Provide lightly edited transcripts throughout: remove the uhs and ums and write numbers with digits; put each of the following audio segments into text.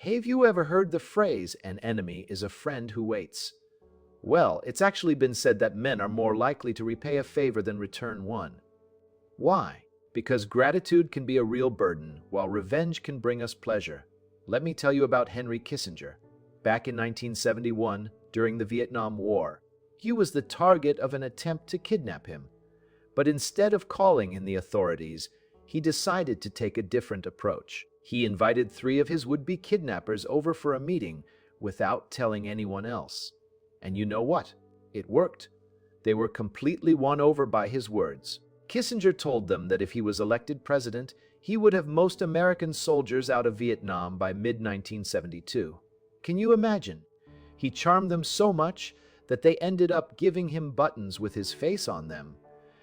Have you ever heard the phrase, an enemy is a friend who waits? Well, it's actually been said that men are more likely to repay a favor than return one. Why? Because gratitude can be a real burden, while revenge can bring us pleasure. Let me tell you about Henry Kissinger. Back in 1971, during the Vietnam War, he was the target of an attempt to kidnap him. But instead of calling in the authorities, he decided to take a different approach. He invited 3 of his would-be kidnappers over for a meeting without telling anyone else. And you know what? It worked. They were completely won over by his words. Kissinger told them that if he was elected president, he would have most American soldiers out of Vietnam by mid-1972. Can you imagine? He charmed them so much that they ended up giving him buttons with his face on them,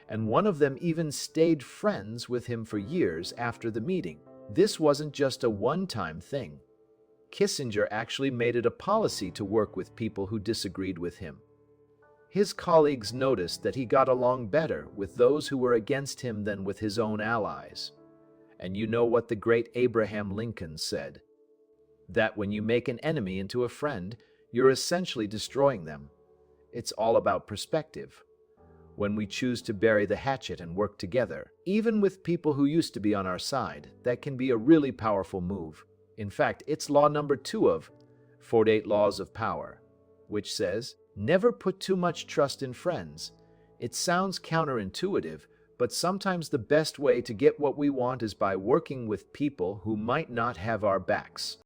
and one of them even stayed friends with him for years after the meeting. This wasn't just a one-time thing. Kissinger actually made it a policy to work with people who disagreed with him. His colleagues noticed that he got along better with those who were against him than with his own allies. And you know what the great Abraham Lincoln said? That when you make an enemy into a friend, you're essentially destroying them. It's all about perspective. When we choose to bury the hatchet and work together, even with people who used to be on our side, that can be a really powerful move. In fact, it's law number 2 of 48 Laws of Power, which says, never put too much trust in friends. It sounds counterintuitive, but sometimes the best way to get what we want is by working with people who might not have our backs.